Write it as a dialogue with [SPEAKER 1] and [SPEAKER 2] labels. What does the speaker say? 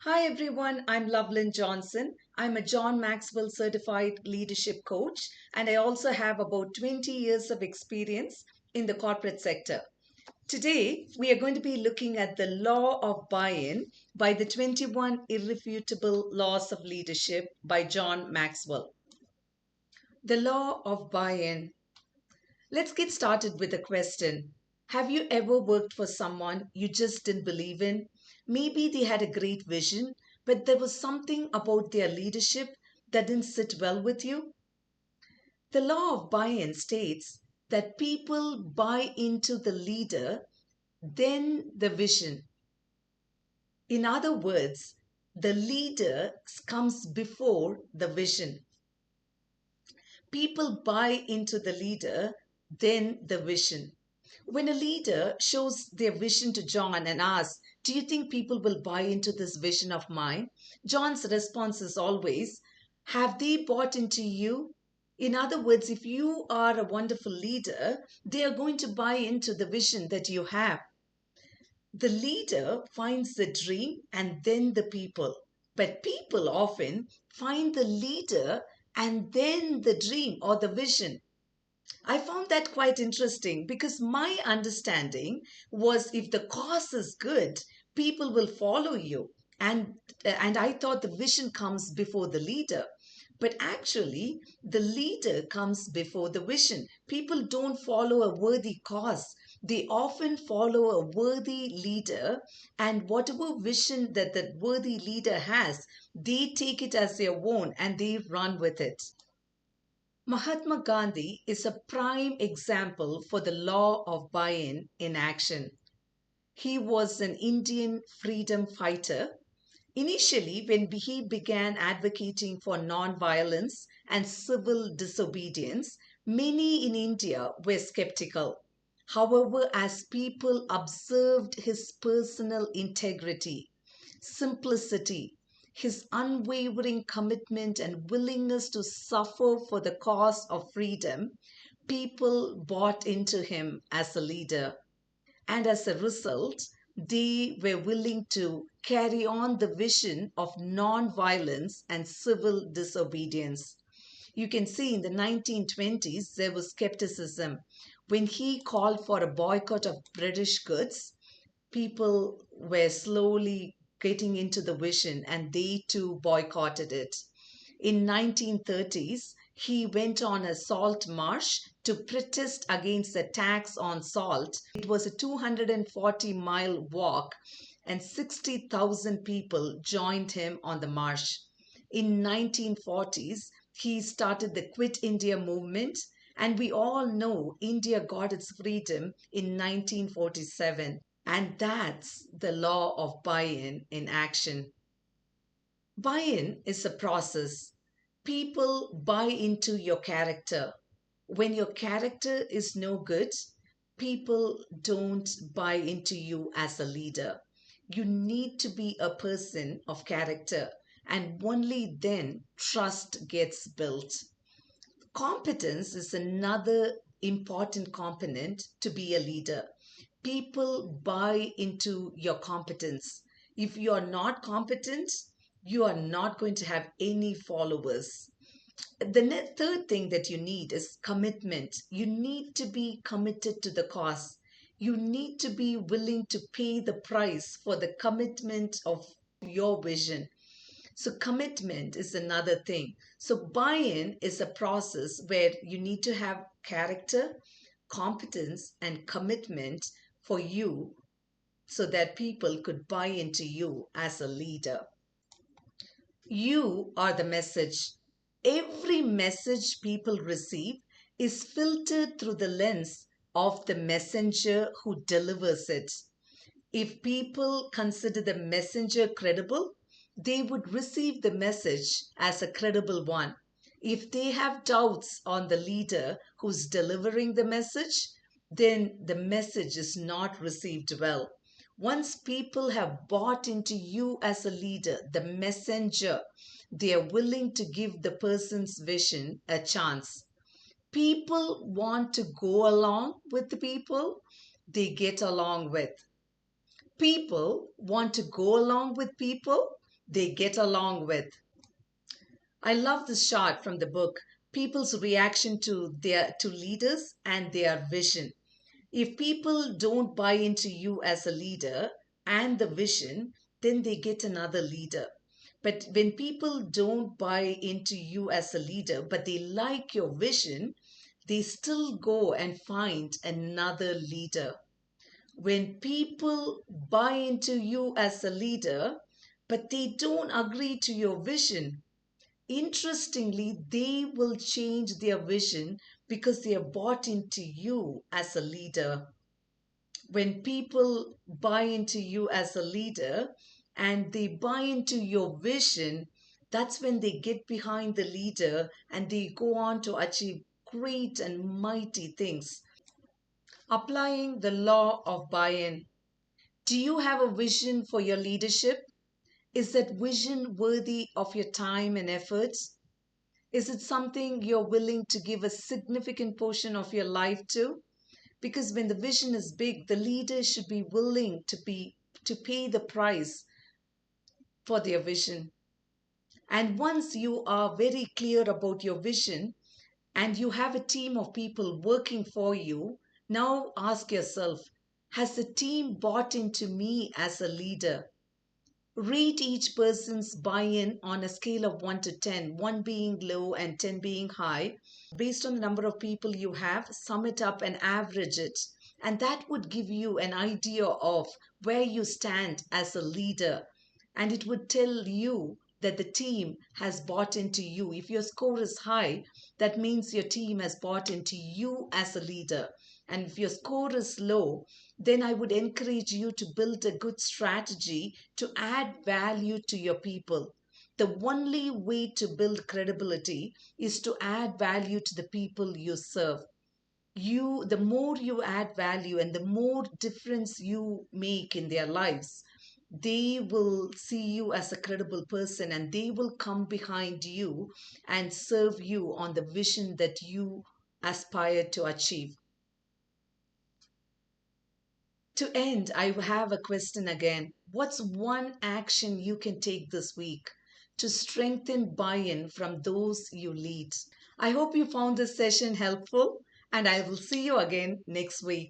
[SPEAKER 1] Hi everyone, I'm Lovelyn Johnson. I'm a John Maxwell certified leadership coach, and I also have about 20 years of experience in the corporate sector. Today, we are going to be looking at the law of buy-in by the 21 irrefutable laws of leadership by John Maxwell. The law of buy-in. Let's get started with a question. Have you ever worked for someone you just didn't believe in? Maybe they had a great vision, but there was something about their leadership that didn't sit well with you. The law of buy in states that people buy into the leader, then the vision. In other words, the leader comes before the vision. People buy into the leader, then the vision. When a leader shows their vision to John and asks, "Do you think people will buy into this vision of mine?" John's response is always, "Have they bought into you?" In other words, if you are a wonderful leader, they are going to buy into the vision that you have. The leader finds the dream and then the people. But people often find the leader and then the dream or the vision. I found that quite interesting because my understanding was if the cause is good, people will follow you. And I thought the vision comes before the leader. But actually, the leader comes before the vision. People don't follow a worthy cause. They often follow a worthy leader, and whatever vision that that worthy leader has, they take it as their own and they run with it. Mahatma Gandhi is a prime example for the law of buy in action. He was an Indian freedom fighter. Initially, when he began advocating for non-violence and civil disobedience, many in India were skeptical. However, as people observed his personal integrity, simplicity, his unwavering commitment and willingness to suffer for the cause of freedom, people bought into him as a leader. And as a result, they were willing to carry on the vision of non-violence and civil disobedience. You can see in the 1920s, there was skepticism. When he called for a boycott of British goods, people were slowly getting into the vision and they too boycotted it. In 1930s, he went on a salt march to protest against the tax on salt. It was a 240-mile walk and 60,000 people joined him on the march. In 1940s, he started the Quit India movement, and we all know India got its freedom in 1947. And that's the law of buy in action. Buy in is a process. People buy into your character. When your character is no good, people don't buy into you as a leader. You need to be a person of character, and only then trust gets built. Competence is another important component to be a leader. People buy into your competence. If you are not competent, you are not going to have any followers. The third thing that you need is commitment. You need to be committed to the cause. You need to be willing to pay the price for the commitment of your vision. So, commitment is another thing. So, buy in is a process where you need to have character, competence, and commitment for you so that people could buy into you as a leader. You are the message. Every message people receive is filtered through the lens of the messenger who delivers it. If people consider the messenger credible, they would receive the message as a credible one. If they have doubts on the leader who's delivering the message, then the message is not received well. Once people have bought into you as a leader, the messenger, they are willing to give the person's vision a chance. People want to go along with the people they get along with. People want to go along with people they get along with. I love this chart from the book. People's reaction to leaders and their vision. If people don't buy into you as a leader and the vision, then they get another leader. But when people don't buy into you as a leader, but they like your vision, they still go and find another leader. When people buy into you as a leader, but they don't agree to your vision, interestingly, they will change their vision because they are bought into you as a leader. When people buy into you as a leader and they buy into your vision, that's when they get behind the leader and they go on to achieve great and mighty things. Applying the law of buy in. Do you have a vision for your leadership? Is that vision worthy of your time and efforts? Is it something you're willing to give a significant portion of your life to? Because when the vision is big, the leader should be willing to pay the price for their vision. And once you are very clear about your vision and you have a team of people working for you, now ask yourself, has the team bought into me as a leader? Rate each person's buy in on a scale of 1 to 10, 1 being low and 10 being high. Based on the number of people you have, sum it up and average it. And that would give you an idea of where you stand as a leader. And it would tell you that the team has bought into you. If your score is high, that means your team has bought into you as a leader. And if your score is low, then I would encourage you to build a good strategy to add value to your people. The only way to build credibility is to add value to the people you serve. The more you add value and the more difference you make in their lives, they will see you as a credible person and they will come behind you and serve you on the vision that you aspire to achieve. To end, I have a question again. What's one action you can take this week to strengthen buy in from those you lead? I hope you found this session helpful, and I will see you again next week.